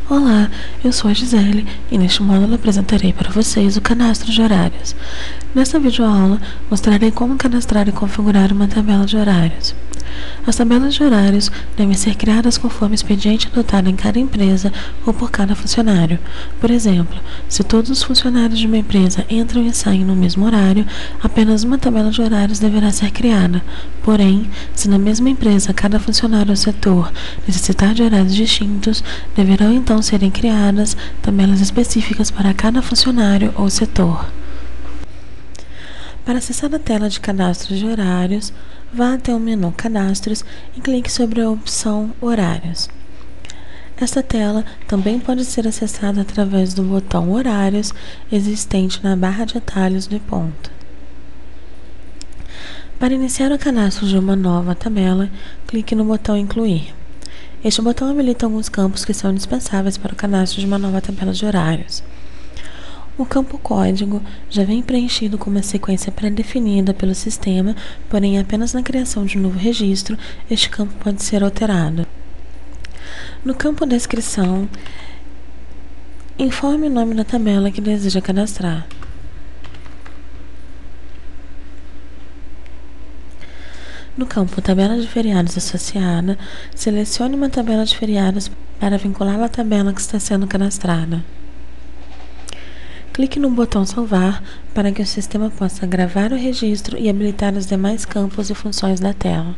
Olá, eu sou a Gisele e neste módulo apresentarei para vocês o cadastro de horários. Nesta videoaula, mostrarei como cadastrar e configurar uma tabela de horários. As tabelas de horários devem ser criadas conforme o expediente adotado em cada empresa ou por cada funcionário. Por exemplo, se todos os funcionários de uma empresa entram e saem no mesmo horário, apenas uma tabela de horários deverá ser criada. Porém, se na mesma empresa cada funcionário ou setor necessitar de horários distintos, deverão então serem criadas tabelas específicas para cada funcionário ou setor. Para acessar a tela de cadastro de horários, vá até o menu Cadastros e clique sobre a opção Horários. Esta tela também pode ser acessada através do botão Horários existente na barra de atalhos do ponto. Para iniciar o cadastro de uma nova tabela, clique no botão Incluir. Este botão habilita alguns campos que são indispensáveis para o cadastro de uma nova tabela de horários. O campo Código já vem preenchido com uma sequência pré-definida pelo sistema, porém apenas na criação de um novo registro, este campo pode ser alterado. No campo Descrição, informe o nome da tabela que deseja cadastrar. No campo Tabela de feriados associada, selecione uma tabela de feriados para vinculá-la à tabela que está sendo cadastrada. Clique no botão Salvar para que o sistema possa gravar o registro e habilitar os demais campos e funções da tela.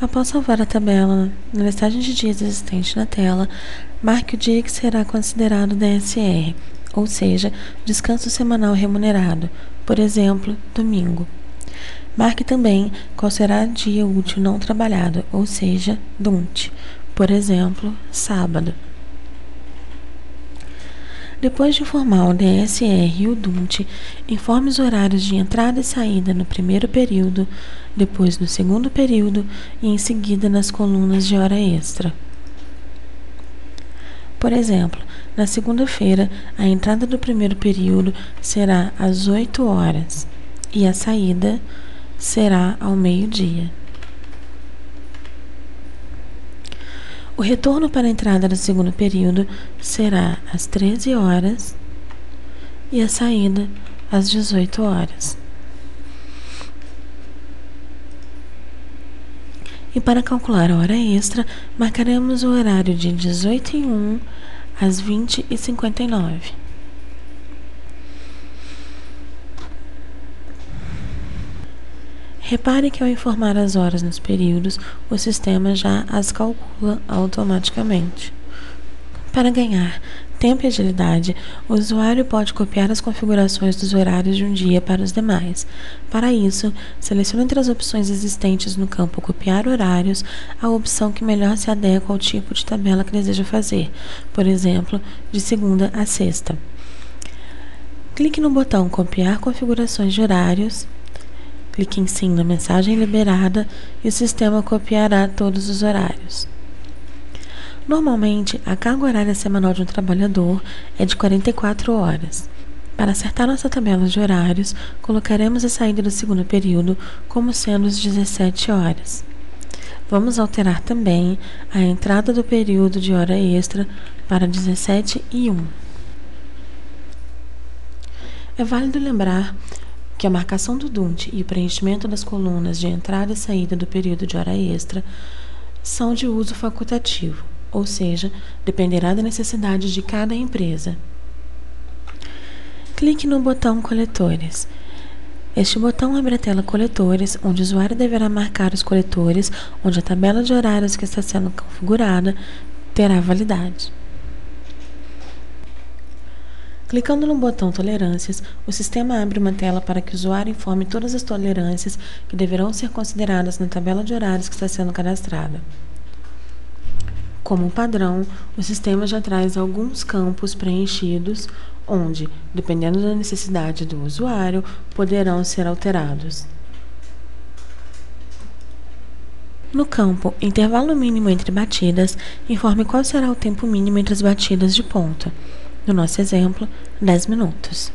Após salvar a tabela, na listagem de dias existente na tela, marque o dia que será considerado DSR, ou seja, descanso semanal remunerado, por exemplo, domingo. Marque também qual será o dia útil não trabalhado, ou seja, DUNT, por exemplo, sábado. Depois de informar o DSR e o DUNT, informe os horários de entrada e saída no primeiro período, depois no segundo período e em seguida nas colunas de hora extra. Por exemplo, na segunda-feira, a entrada do primeiro período será às 8 horas e a saída será ao meio-dia. O retorno para a entrada do segundo período será às 13 horas e a saída às 18 horas. E para calcular a hora extra, marcaremos o horário de 18h01 às 20h59. Repare que ao informar as horas nos períodos, o sistema já as calcula automaticamente. Para ganhar tempo e agilidade, o usuário pode copiar as configurações dos horários de um dia para os demais. Para isso, selecione entre as opções existentes no campo Copiar horários a opção que melhor se adequa ao tipo de tabela que deseja fazer, por exemplo, de segunda a sexta. Clique no botão Copiar configurações de horários. Clique em Sim na mensagem liberada e o sistema copiará todos os horários. Normalmente, a carga horária semanal de um trabalhador é de 44 horas. Para acertar nossa tabela de horários, colocaremos a saída do segundo período como sendo as 17 horas. Vamos alterar também a entrada do período de hora extra para 17h01. É válido lembrar que a marcação do DUNT e o preenchimento das colunas de entrada e saída do período de hora extra são de uso facultativo, ou seja, dependerá da necessidade de cada empresa. Clique no botão Coletores. Este botão abre a tela Coletores, onde o usuário deverá marcar os coletores onde a tabela de horários que está sendo configurada terá validade. Clicando no botão Tolerâncias, o sistema abre uma tela para que o usuário informe todas as tolerâncias que deverão ser consideradas na tabela de horários que está sendo cadastrada. Como padrão, o sistema já traz alguns campos preenchidos, onde, dependendo da necessidade do usuário, poderão ser alterados. No campo Intervalo mínimo entre batidas, informe qual será o tempo mínimo entre as batidas de ponto. No nosso exemplo, 10 minutos.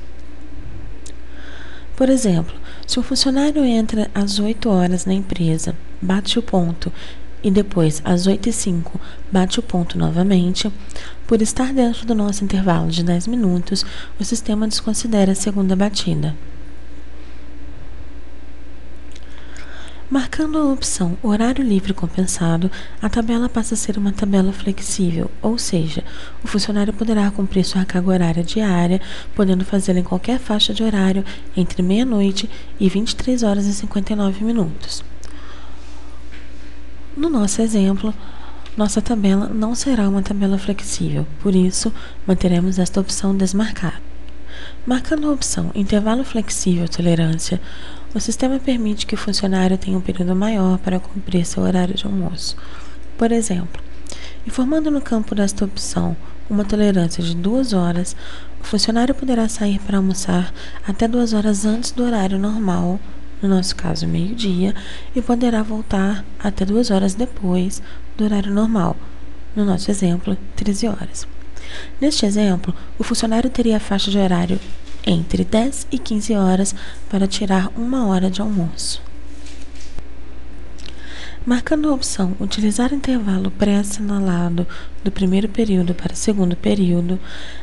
Por exemplo, se um funcionário entra às 8 horas na empresa, bate o ponto e depois às 8h05 bate o ponto novamente, por estar dentro do nosso intervalo de 10 minutos, o sistema desconsidera a segunda batida. Marcando a opção Horário Livre Compensado, a tabela passa a ser uma tabela flexível, ou seja, o funcionário poderá cumprir sua carga horária diária, podendo fazê-la em qualquer faixa de horário entre meia-noite e 23h59. No nosso exemplo, nossa tabela não será uma tabela flexível, por isso, manteremos esta opção desmarcada. Marcando a opção Intervalo Flexível Tolerância, o sistema permite que o funcionário tenha um período maior para cumprir seu horário de almoço. Por exemplo, informando no campo desta opção uma tolerância de 2 horas, o funcionário poderá sair para almoçar até 2 horas antes do horário normal, no nosso caso meio-dia, e poderá voltar até 2 horas depois do horário normal, no nosso exemplo, 13 horas. Neste exemplo, o funcionário teria a faixa de horário entre 10 e 15 horas para tirar 1 hora de almoço. Marcando a opção Utilizar intervalo pré-assinalado do primeiro período para o segundo período,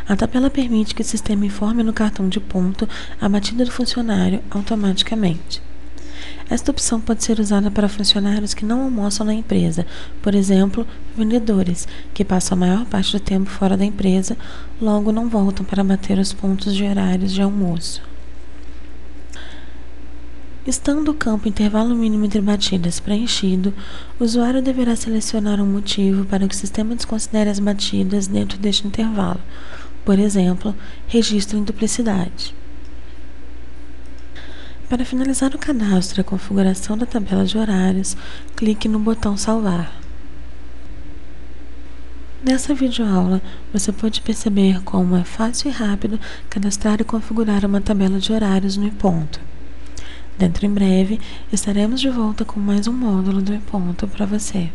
a tabela permite que o sistema informe no cartão de ponto a batida do funcionário automaticamente. Esta opção pode ser usada para funcionários que não almoçam na empresa, por exemplo, vendedores, que passam a maior parte do tempo fora da empresa, logo não voltam para bater os pontos de horários de almoço. Estando o campo Intervalo Mínimo entre Batidas preenchido, o usuário deverá selecionar um motivo para que o sistema desconsidere as batidas dentro deste intervalo, por exemplo, registro em duplicidade. Para finalizar o cadastro e a configuração da tabela de horários, clique no botão Salvar. Nessa videoaula, você pode perceber como é fácil e rápido cadastrar e configurar uma tabela de horários no ePonto. Dentro em breve, estaremos de volta com mais um módulo do ePonto para você.